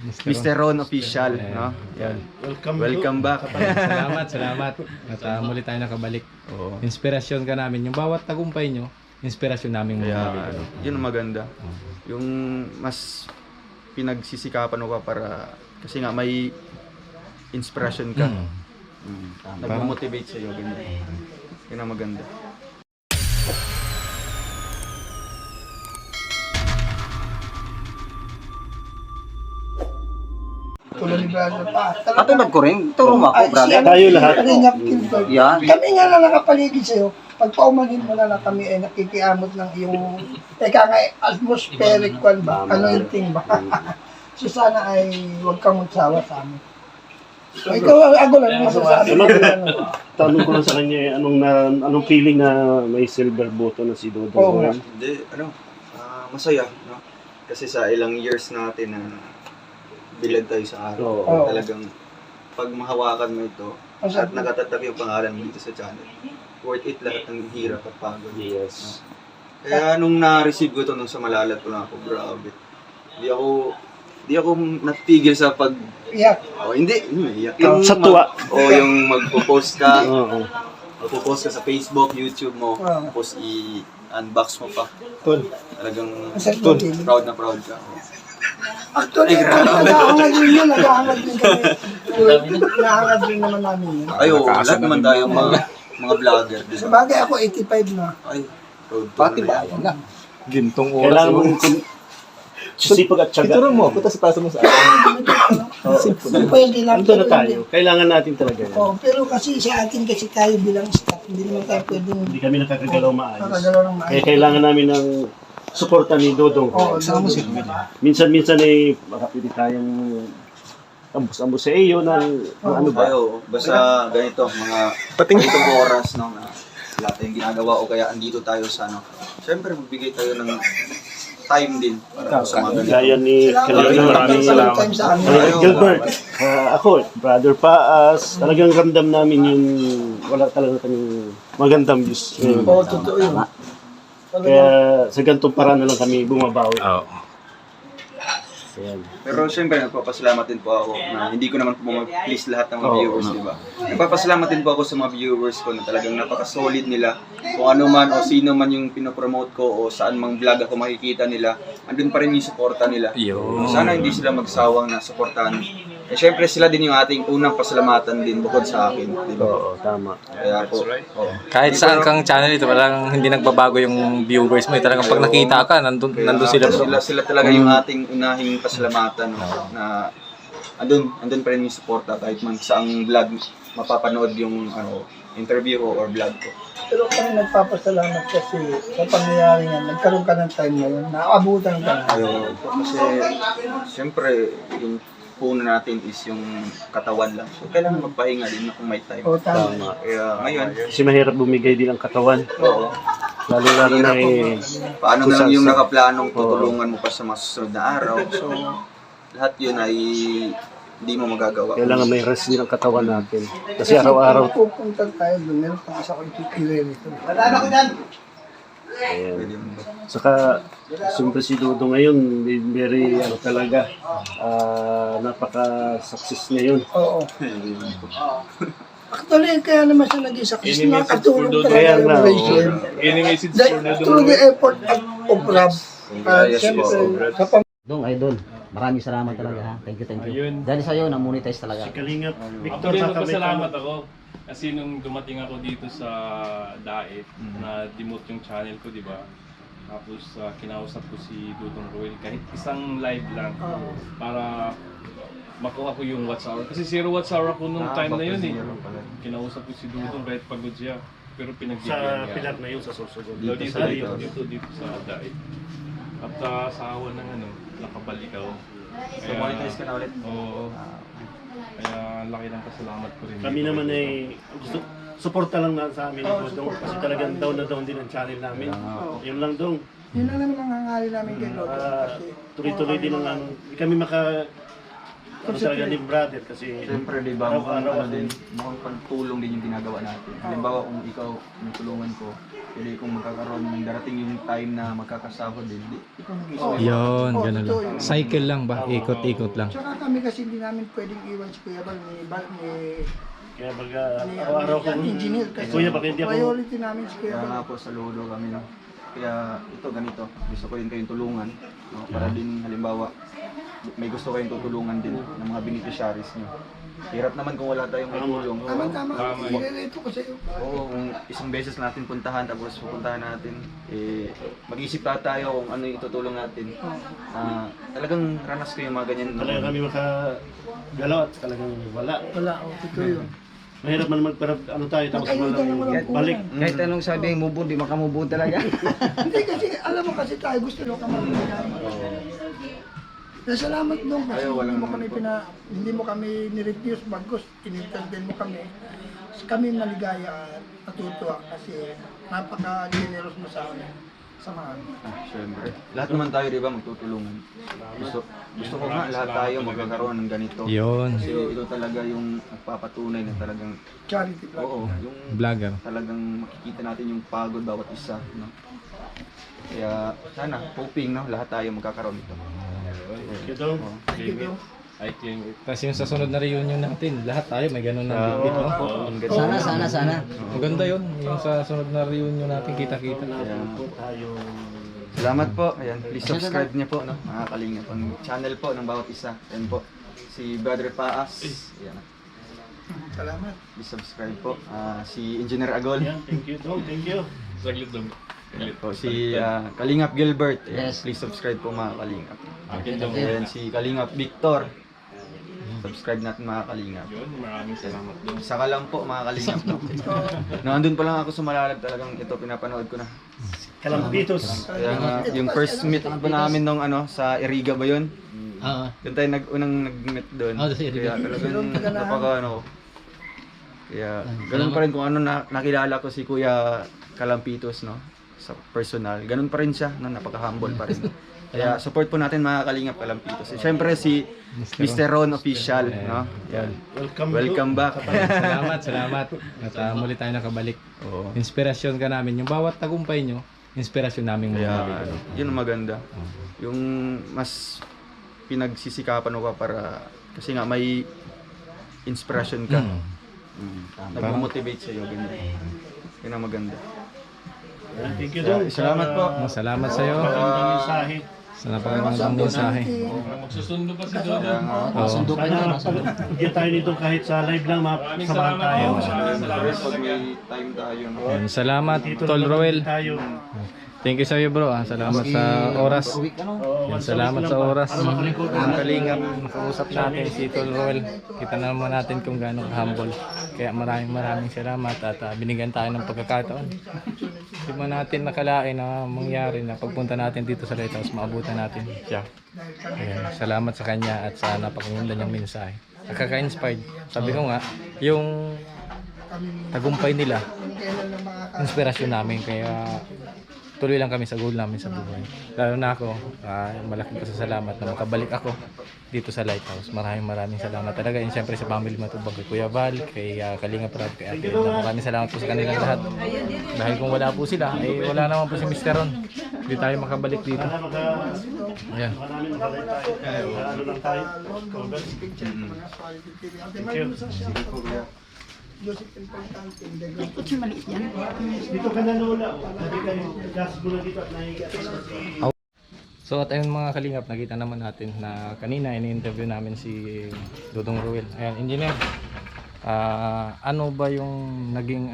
Mr. Ron Official, no? Yan. Welcome back. Salamat. At muli tayo nakabalik. Oo. Inspirasyon ka namin. Yung bawat tagumpay nyo, inspirasyon namin mga Kaya, video. yun ang maganda. Yung mas pinagsisikapan mo pa para, kasi nga may inspiration ka. Nag-motivate sa'yo, ganyan. Yun ang maganda. Tulad ni brother pa. Katulad ko rin, turo mo ako, brother. Tayo lahat. Yan. Kami nga na nakapaligid sa'yo. Pag paumanin mo na kami ay nakikiamot ng iyong, teka nga, atmospheric kwan ba? Anointing ba? So sana ay huwag kang magsawa sa amin. So, ikaw, ako lang masasabi. Tanong ko lang sa kanya, anong feeling na may silver button na si Dodo? Oo nga. Hindi, masaya, no? Kasi sa ilang years natin na bilad tayo sa araw. Oo. Talagang pag mahawakan mo ito at nakatatag yung pangalan mo dito sa channel, worth it lahat ng hirap at pagod. Yes. Kaya nung na-receive ko ito nung sa Malalat ko lang ako, grabe. Di ako natigil sa pag... Iyak. Oh, hindi. Iyak. Sa tuwa. Yung magpo-post ka. Oo. Magpo-post ka sa Facebook, YouTube mo. Oo. Tapos i-unbox mo pa. Talagang Masarap na feeling. proud na proud ka. Actually, nag-ahangad din yun. Nag-ahangad din kami. Nag-ahangad din naman namin yun. Ay, oo. Lahat naman tayo mga vlogger. Sa bagay ako, 85 na. Ay, proud to Pati na ba? yan. Yan na. Gintong Kailangan mo sipag at syaga. Ituro mo ako, tapos ipasa mo sa akin. Pwede lang. Ando na tayo. Kailangan natin talaga yan. Oh, pero kasi sa atin kasi tayo bilang staff, hindi naman tayo pwedeng Hindi kami nakakagalaw maayos. nakagalaw ng Kaya maayos. kailangan namin ng suporta ni Dodong. Oo, sama si Minsan-minsan ay makapili tayong ambus-ambus sa iyo ng ano ba? Tayo, basta ganito, mga ganitong oras, no, na lahat tayong ginagawa o kaya andito tayo sa ano. Siyempre, magbigay tayo ng time din para sa mga ganito. Gaya ni Maraming salamat sa amin. Gilbert, ako, Brother Paas, talagang ramdam namin yung wala talaga kaming magandang views. Oo, totoo yun. Kaya sa ganitong paraan na lang kami bumabawi. Ayan. Pero siyempre, nagpapasalamat din po ako na hindi ko naman po ma-please lahat ng mga viewers, di ba? Nagpapasalamat din po ako sa mga viewers ko na talagang napaka-solid nila. Kung ano man o sino man yung pinopromote ko o saan mang vlog ako makikita nila, andun pa rin yung suporta nila. Sana hindi sila magsawang na suportahan. Eh, siyempre sila din yung ating unang pasalamatan din bukod sa akin, di ba? Oo, tama. Kaya po, oo. Kahit saan kang channel ito, parang hindi nagbabago yung viewers mo. Talagang pag nakita ka, nandun sila bro. Sila talaga yung ating unahing pasalamatan, no? Na andun pa rin yung suporta kahit man saang vlog mapapanood yung interview ko or vlog ko. Pero kami nagpapasalamat kasi sa pangyayari nga, nagkaroon ka ng time ngayon, naabutan ka na. Ayun, kasi siyempre yung puno natin is yung katawan lang. So kailangan magpahinga din na kung may time. O, tama. Kaya ngayon, Kasi mahirap bumigay din ang katawan. oo. Lalo na eh. Paano na lang yung nakaplanong tutulungan mo pa sa mga susunod na araw. So lahat yun ay hindi mo magagawa. Kailangan may rest din ang katawan natin. Kasi araw-araw. Pupunta tayo doon, meron pang isa ko ipipili nito. Pwede mo. Saka, siyempre si Dodo ngayon, very, talaga, napaka-success niya yun. Oo. Actually, kaya naman siya naging success. Nakatulong Kaya talaga yung nga, relation. Through the effort of Rob. Yes, Siyempre, po. sa Dong, idol. Maraming salamat talaga ha. Thank you. Dahil sa'yo, na-monetize talaga. Kalingap, Victor, Actually, magpasalamat ako kasi nung dumating ako dito sa Daet, na demote yung channel ko, di ba? Tapos kinausap ko si Dudong Roy kahit isang live lang para makuha ko yung watch hour. Kasi 0 watch hour ako nung time na yun eh. Kinausap ko si Dudong kahit pagod siya. Pero pinagbigyan sa niya. pilar na yun sa Sorsogon. Dito sa Daet. At sa awa ng nakabalik ako. So monetize ka na ulit? Oo. Kaya laki ng pasalamat ko rin. Kami naman ay suporta lang na sa amin ni Dodong kasi talagang down na down din ang channel namin. Yun lang dong. Yun lang naman ang hangali namin kay Lord. Kasi Tuloy-tuloy din ang hindi kami ano talaga ni brother kasi Siyempre, di ba, mukhang, araw-araw ano din, mukhang pagtulong din yung ginagawa natin. Halimbawa, kung ikaw, tinutulungan ko, hindi kung magkakaroon, darating yung time na magkakasahod din, di, ikaw mismo. Yun, Oo, ganun totoo lang. yun. Cycle lang ba? Ikot-ikot lang. Tsaka kami kasi hindi namin pwedeng iwan si Kuya Bal kaya baga ni araw-araw ko engineer kasi Kuya, baka hindi ako priority namin si Kuya Kaya Bal. nga po, saludo kami, no? Kaya ito, ganito, gusto ko rin kayong tulungan, no? Para din, halimbawa, may gusto kayong tutulungan din ng mga beneficiaries nyo. Hirap naman kung wala tayong may tulong. Tama. Irereto ko sa'yo. Oo, kung isang beses natin puntahan tapos pupuntahan natin, mag-isip tayo kung ano yung itutulong natin. Talagang ranas ko yung mga ganyan. talaga kami makagalaw at talagang wala. Wala, totoo yun. Mahirap man magparap ano tayo tapos Magkaibigan na walang balik. kulang. Kahit anong sabi yung mubod, di makamubod talaga. Hindi kasi, alam mo kasi tayo gusto nyo kami. Salamat doon kasi Ayaw, walang hindi mo kami ni-refuse bagkus, in-entertain mo kami. Kami maligaya at natutuwa kasi napaka-generous mo sa amin. Sa mga amin. Siyempre. Lahat naman tayo, di ba, magtutulungan. Gusto ko nga, lahat tayo magkakaroon ng ganito. Yun. Kasi ito talaga yung nagpapatunay na talagang, Charity vlog. oo, yung Vlogger. talagang makikita natin yung pagod bawat isa. No? Kaya sana, hoping, no, lahat tayo magkakaroon nito. Thank you daw. Thank you, bro. I claim it. Tapos yung sa sunod na reunion natin, lahat tayo may ganun na bit, no? Sana. Maganda yun, yung sa sunod na reunion natin, kita-kita. Tayo. Salamat po. Ayan, please subscribe niyo po, no? Mga kalingap ang channel po ng bawat isa. Ayan po, si Brother Paas. Ayan. Salamat. Please subscribe po. Si Engineer Agol. Yan, thank you daw. Thank you. Saglit lang. Ayan po, si Kalingap Gilbert. Ayan, Yes. please subscribe po mga kalingap. Akin daw. Ayan, si Kalingap Victor. Subscribe natin mga kalingap. Yun, maraming salamat doon. Saka lang po mga kalingap. No, andun pa lang ako sa Malalag, talagang ito pinapanood ko na. Kalampitos. Kaya nga, yung first meet po namin nung sa Iriga ba yun? Oo. Doon tayo unang nag-meet doon. Oh, sa Iriga. Kaya talagang napaka Kaya ganun pa rin kung ano nakilala ko si Kuya Kalampitos, no? Sa personal. Ganun pa rin siya, no? Napaka-humble pa rin. Kaya support po natin mga Kalingap Kalampitos. Siyempre si Mr. Ron Official, no? Yan. Welcome back. Salamat. At muli tayo nakabalik. Oo. Inspirasyon ka namin. Yung bawat tagumpay nyo, inspirasyon namin mga Kaya yun ang maganda. Yung mas pinagsisikapan mo ka para kasi nga may inspiration ka. Nag-motivate sa'yo, ganyan. Yun ang maganda. Yan, thank you daw. Salamat po. Salamat sa'yo. Magandang mensahe. Sa napakagandang mensahe. Magsusundo pa si Dodo. Kaya nga, Sundukin Sana yun. pag tayo nito kahit sa live lang, Maraming samahan salamat tayo. po. Maraming salamat pag may time tayo, no? Yan, salamat, Dito Tol lang Roel. tayo. Thank you sa'yo bro. Salamat sa oras. Oo, Yan, once a week salamat lang sa ba? oras. Para makalingkod Ang kalingap, nakausap natin si Tol Roel. Kita naman natin kung gaano humble. Kaya maraming salamat at binigyan tayo ng pagkakataon. Hindi mo natin nakalain na mangyari na pagpunta natin dito sa Lighthouse, maabutan natin siya. Ayan, salamat sa kanya at sa napakaganda niyang mensahe. Nakaka-inspired. Sabi ko nga, yung tagumpay nila, inspirasyon namin. Kaya tuloy lang kami sa goal namin sa buhay. Lalo na ako, malaking pasasalamat na makabalik ako dito sa Lighthouse. Maraming salamat talaga. And syempre sa family Matubag, kay Kuya Val, kay Kalinga Prab, kay Ate Edna. Maraming salamat po sa kanilang lahat. Dahil kung wala po sila, wala naman po si Mr. Ron. Hindi tayo makabalik dito. Sana Ayan. namin makalay tayo. Ano lang tayo. Dito ka na Lola. Hindi kayo gas mo na dito at nahiga. So at ayun mga kalingap, nakita naman natin na kanina ini-interview namin si Dodong Ruel. Ayan, engineer. Ano ba yung naging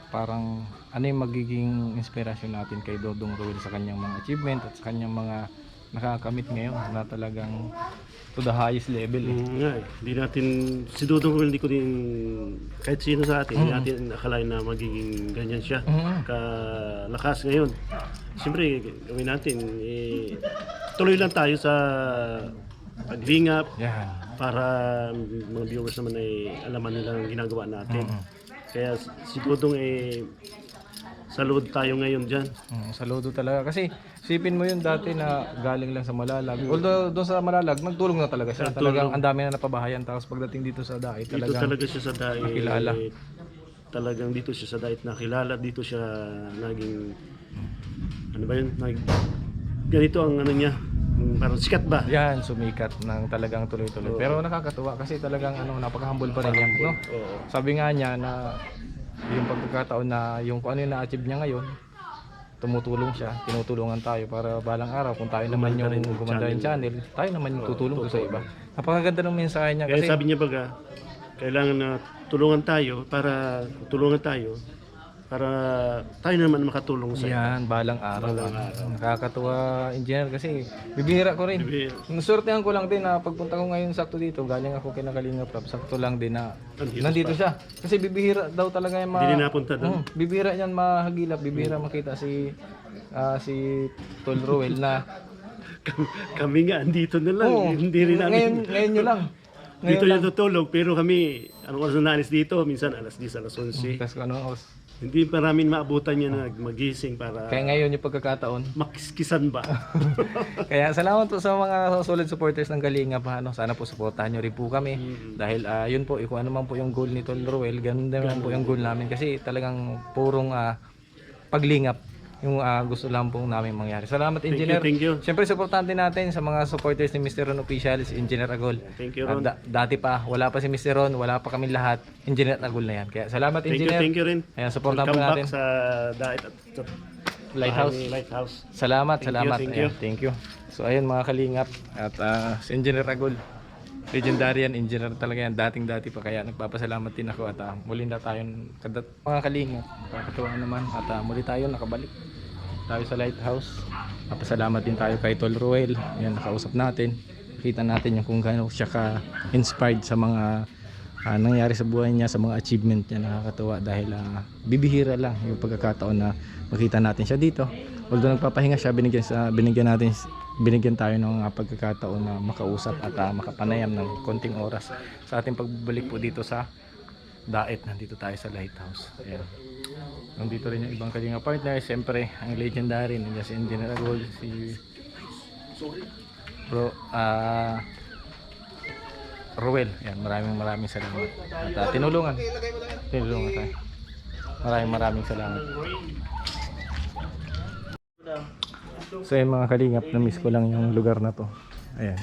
parang ano yung magiging inspirasyon natin kay Dodong Ruel sa kanyang mga achievement at sa kanyang mga nakakamit ngayon na talagang to the highest level eh. Hindi natin, si Dudong Ruel, hindi ko din, kahit sino sa atin, hindi natin akalain na magiging ganyan siya. Kalakas ngayon. Siyempre, gawin natin, tuloy lang tayo sa paglingap Yan. para mga viewers naman ay alaman nila ang ginagawa natin. Kaya si Dudong saludo tayo ngayon dyan. Saludo talaga. Kasi sipin mo yun dati na galing lang sa Malalag. Although doon sa Malalag, nagtulong na talaga siya. Talagang ang dami na napabahayan. Tapos pagdating dito sa Dait, Dito talagang talaga siya sa Dait. nakilala. Talagang dito siya sa Dait nakilala. Dito siya naging, ano ba yun? Ganito ang ano niya. Parang sikat ba? yan, sumikat ng talagang tuloy-tuloy. Pero nakakatuwa kasi talagang napaka-humble pa rin niya. No? Oo. Sabi nga niya na yung pagkakataon na yung kung ano yung na-achieve niya ngayon, tumutulong siya, tinutulungan tayo para balang araw kung tayo naman yung gumanda yung channel, tayo naman yung tutulong sa iba. Napakaganda ng mensahe niya Kaya kasi sabi niya baga, kailangan na tulungan tayo para tayo naman makatulong sa iba. yan, balang araw. Nakakatuwa, engineer, kasi bibihira ko rin. Bibihira. Nasortehan ko lang din na pagpunta ko ngayon sakto dito, galing ako kina Kalinga Prab, sakto lang din na nandito siya. Kasi bibihira daw talaga yung Hindi na napunta doon. bibihira yan mahagilap, bibihira makita si Tol Roel na Kami nga, andito na lang. Oo, Hindi rin namin. ngayon nyo lang. Dito yung tutulog, pero kami, anong oras na naalis dito? Minsan alas 10, alas 11. Tapos ano, Hindi pa namin maabutan yan na magising para kaya ngayon yung pagkakataon. makiskisan ba? Kaya salamat po sa mga solid supporters ng Kalinga pa. Sana po suportahan nyo rin po kami. Dahil yun po, kung ano man po yung goal ni Tol Roel, ganun naman po yung goal namin. Kasi talagang purong paglingap yung gusto lang pong namin mangyari. Salamat, Engineer. Thank you. Siyempre, supportante natin sa mga supporters ni Mr. Ron Official, si Engineer Agol. Thank you, Ron. Dati pa, wala pa si Mr. Ron, wala pa kami lahat. Engineer Agol na yan. Kaya salamat, Engineer. Thank you rin. Ayan, supportahan po Welcome natin. back sa Dait at sa Lighthouse. Lighthouse. Salamat. Thank Ayan, you. thank you. So ayun mga kalingap at si Engineer Agol. Legendary yan, engineer talaga yan, dating-dati pa, kaya nagpapasalamat din ako at muli na tayong mga kalingap. Nakakatuwa naman at muli tayo nakabalik tayo sa Lighthouse. Napasalamat din tayo kay Tol Roel. Yan, nakausap natin. Kita natin yung kung gaano siya ka-inspired sa mga nangyari sa buhay niya, sa mga achievement niya. Nakakatuwa dahil bibihira lang yung pagkakataon na makita natin siya dito. Although nagpapahinga siya, binigyan tayo ng pagkakataon na makausap at makapanayam ng konting oras sa ating pagbabalik po dito sa Dait. Nandito tayo sa Lighthouse. Ayan. Nandito rin yung ibang Kalinga partner. Siyempre, ang legendary, nandiyan si Engineer Agol, si Roel. Ayan, maraming salamat. At tinulungan tayo. Maraming salamat. So yun mga kalingap, na-miss ko lang yung lugar na to. Ayan.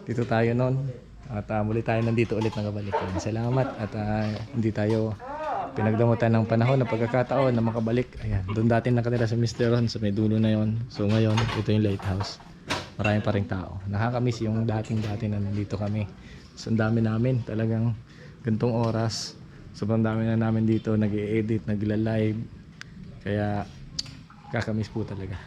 Dito tayo noon. At muli tayo nandito ulit nakabalik. Salamat at hindi tayo pinagdamutan ng panahon na pagkakataon na makabalik. Ayan. Doon dati nakatira sa Mr. Ron sa may dulo na yon. So ngayon, ito yung Lighthouse. Maraming pa ring tao. Nakakamiss yung dating-dati na nandito kami. So ang dami namin, talagang gantong oras. Sobrang dami na namin dito, nag-i-edit, nagla-live. Kaya kakamiss po talaga.